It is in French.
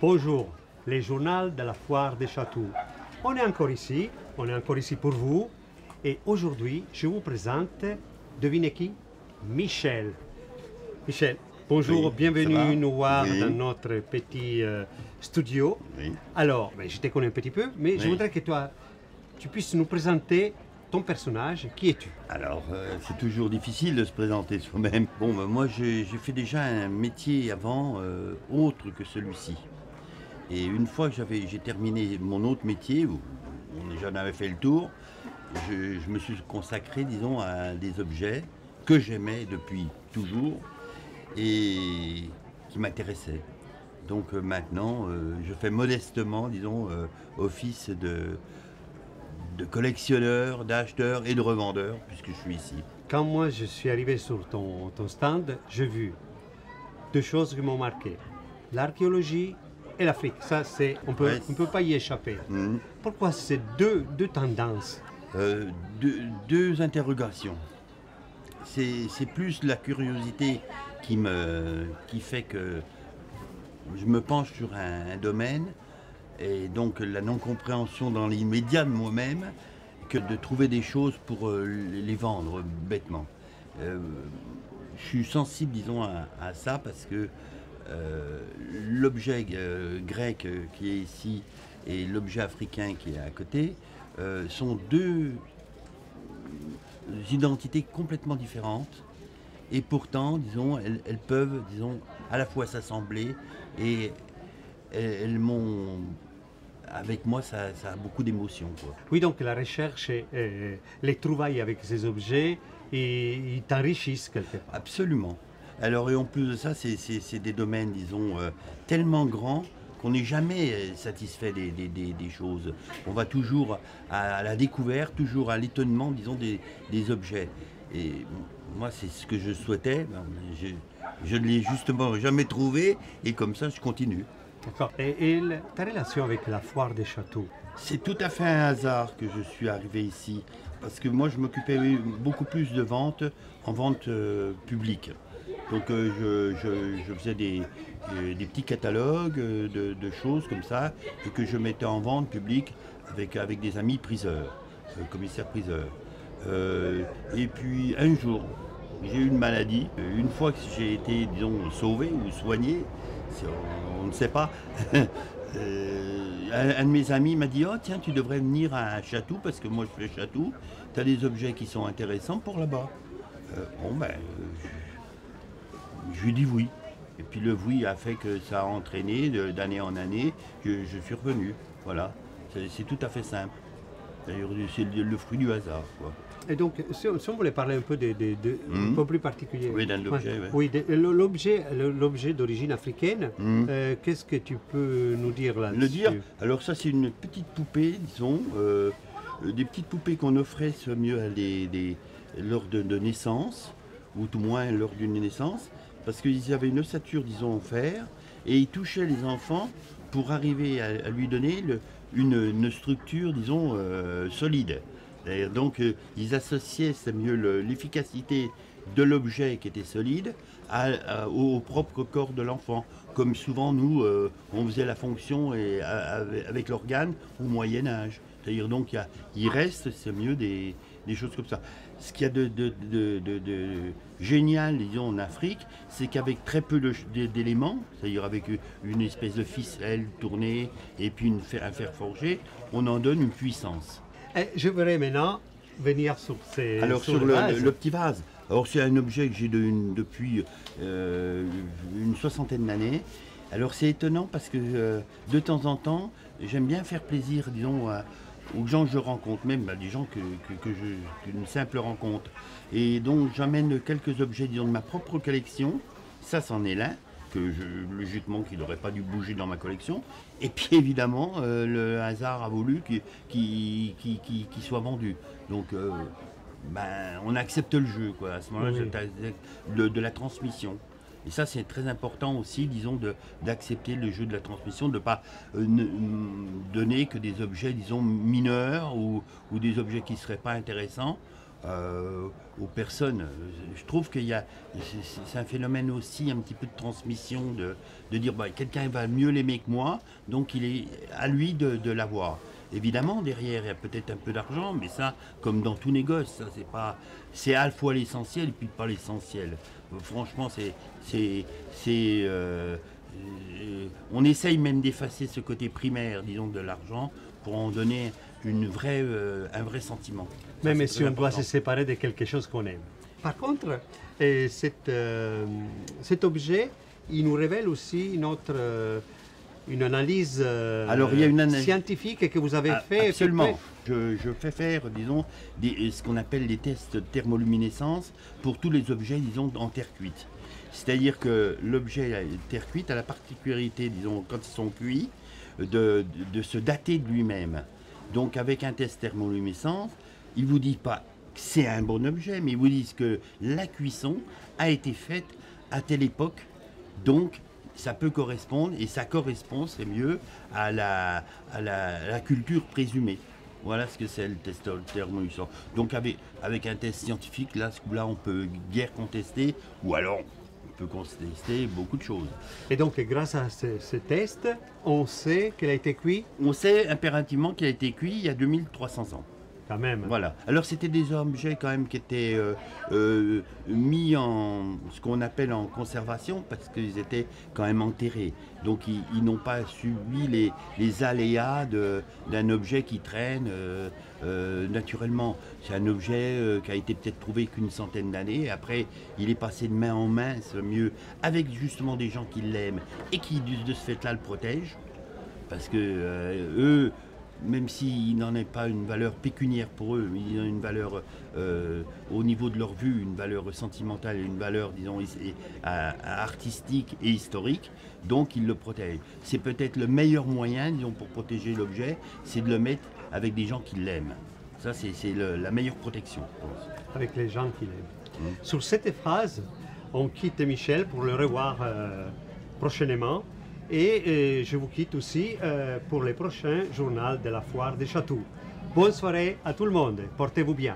Bonjour, les journaux de la foire des châteaux. On est encore ici pour vous. Et aujourd'hui, je vous présente, devinez qui? Michel. Michel, bonjour, Oui, bienvenue nous voir oui. dans notre petit studio. Oui. Alors, je te connais un petit peu, mais je Oui. voudrais que tu puisses nous présenter ton personnage. Qui es-tu? Alors, c'est toujours difficile de se présenter soi-même. Bon, moi, j'ai fait déjà un métier avant, autre que celui-ci. Et une fois que j'ai terminé mon autre métier, où j'en avais fait le tour, je me suis consacré, disons, à des objets que j'aimais depuis toujours et qui m'intéressaient. Donc maintenant, je fais modestement, disons, office de collectionneur, d'acheteur et de revendeur, puisque je suis ici. Quand moi je suis arrivé sur ton stand, j'ai vu deux choses qui m'ont marqué. L'archéologie et l'Afrique. Ça, on Ouais. peut pas y échapper. Mhm. Pourquoi ces deux tendances? Deux interrogations. C'est plus la curiosité qui fait que je me penche sur un domaine, et donc la non-compréhension dans l'immédiat de moi-même, que de trouver des choses pour les vendre bêtement. Je suis sensible, disons, à ça parce que l'objet grec qui est ici et l'objet africain qui est à côté sont deux identités complètement différentes, et pourtant, disons, elles peuvent, disons, à la fois s'assembler, et elles m'ont, avec moi, ça a beaucoup d'émotions, quoi. Oui, donc la recherche et les trouvailles avec ces objets, ils t'enrichissent quelque part. Absolument. Alors, et en plus de ça, c'est des domaines, disons, tellement grands qu'on n'est jamais satisfait des choses. On va toujours à la découverte, toujours à l'étonnement, disons, des objets. Et moi, c'est ce que je souhaitais. Je ne l'ai justement jamais trouvé, et comme ça, je continue. D'accord. Et ta relation avec la foire des châteaux? C'est tout à fait un hasard que je suis arrivé ici, parce que moi je m'occupais beaucoup plus de vente, en vente publique. Donc je faisais des petits catalogues de choses comme ça, et que je mettais en vente publique avec des amis priseurs, commissaires priseurs. Et puis un jour, j'ai eu une maladie. Une fois que j'ai été, disons, sauvé ou soigné, on ne sait pas, un de mes amis m'a dit « Oh tiens, tu devrais venir à Chatou, parce que moi je fais Chatou, tu as des objets qui sont intéressants pour là-bas. » Je lui ai dit oui. Et puis le oui a fait que ça a entraîné d'année en année, je suis revenu. Voilà, c'est tout à fait simple. D'ailleurs, c'est le fruit du hasard, quoi. Et donc, si on voulait parler un peu un peu plus particulier. Oui, d'un objet, ouais. Oui, l'objet d'origine africaine, qu'est-ce que tu peux nous dire là-dessus? Le dire, alors ça c'est une petite poupée, disons, des petites poupées qu'on offrait mieux lors de naissance, ou tout moins lors d'une naissance, parce qu'ils avaient une ossature, disons, en fer, et ils touchaient les enfants pour arriver à lui donner une structure, disons, solide. Donc ils associaient, c'est mieux, l'efficacité de l'objet qui était solide au propre corps de l'enfant. Comme souvent nous, on faisait la fonction avec l'organe au Moyen-Âge. C'est-à-dire donc il reste, c'est mieux, des choses comme ça. Ce qu'il y a de génial, disons, en Afrique, c'est qu'avec très peu d'éléments, c'est-à-dire avec une espèce de ficelle tournée et puis un fer forgé, on en donne une puissance. Je voudrais maintenant venir sur ces. Alors sur le petit vase. Alors c'est un objet que j'ai depuis une soixantaine d'années. Alors c'est étonnant parce que de temps en temps, j'aime bien faire plaisir, disons, aux gens que je rencontre, même des gens qu'une simple rencontre. Et donc j'amène quelques objets, disons, de ma propre collection. Ça, c'en est l'un, logiquement qu'il n'aurait pas dû bouger dans ma collection. Et puis évidemment, le hasard a voulu qu'il soit vendu. Donc on accepte le jeu, quoi. À ce moment-là, Oui. de la transmission. Et ça, c'est très important aussi, disons, d'accepter le jeu de la transmission, de ne pas donner que des objets, disons, mineurs, ou des objets qui ne seraient pas intéressants. aux personnes. Je trouve qu'il y a, c'est un phénomène aussi un petit peu de transmission, de dire bah, quelqu'un va mieux l'aimer que moi, donc il est à lui de l'avoir. Évidemment, derrière, il y a peut-être un peu d'argent, mais ça, comme dans tout négoce, ça c'est à la fois l'essentiel et puis pas l'essentiel. Franchement, on essaye même d'effacer ce côté primaire, disons, de l'argent pour en donner un vrai sentiment. Ça, Même c'est si très on doit important. se séparer de quelque chose qu'on aime. Par contre, cet objet, il nous révèle aussi une analyse Alors, il y a une analyse scientifique que vous avez fait. Absolument. Je fais faire, disons, ce qu'on appelle des tests de thermoluminescence pour tous les objets, disons, en terre cuite. C'est-à-dire que l'objet terre cuite a la particularité, disons, quand ils sont cuits, de se dater de lui-même. Donc, avec un test thermoluminescence, ils ne vous disent pas que c'est un bon objet, mais ils vous disent que la cuisson a été faite à telle époque. Donc, ça peut correspondre, et ça correspond, c'est mieux, à la culture présumée. Voilà ce que c'est le test thermoluminescence. Donc avec un test scientifique, là, ce coup-là, on peut guère contester, ou alors on peut contester beaucoup de choses. Et donc, grâce à ce test, on sait qu'elle a été cuite On sait impérativement qu'il a été cuit il y a 2300 ans. quand même. Voilà. Alors c'était des objets quand même qui étaient mis en ce qu'on appelle en conservation parce qu'ils étaient quand même enterrés. Donc ils n'ont pas subi les aléas d'un objet qui traîne naturellement. C'est un objet qui a été peut-être trouvé qu'une centaine d'années. Après, il est passé de main en main, c'est mieux, avec justement des gens qui l'aiment et qui de ce fait-là le protègent. Parce que eux, même s'il n'en est pas une valeur pécuniaire pour eux, ils ont une valeur au niveau de leur vue, une valeur sentimentale et une valeur, disons, artistique et historique, donc ils le protègent. C'est peut-être le meilleur moyen, disons, pour protéger l'objet, c'est de le mettre avec des gens qui l'aiment. Ça, c'est la meilleure protection, je pense. Avec les gens qui l'aiment. Sur cette phrase, on quitte Michel pour le revoir prochainement. Et je vous quitte aussi pour les prochains journaux de la foire des Châteaux. Bonne soirée à tout le monde. Portez-vous bien.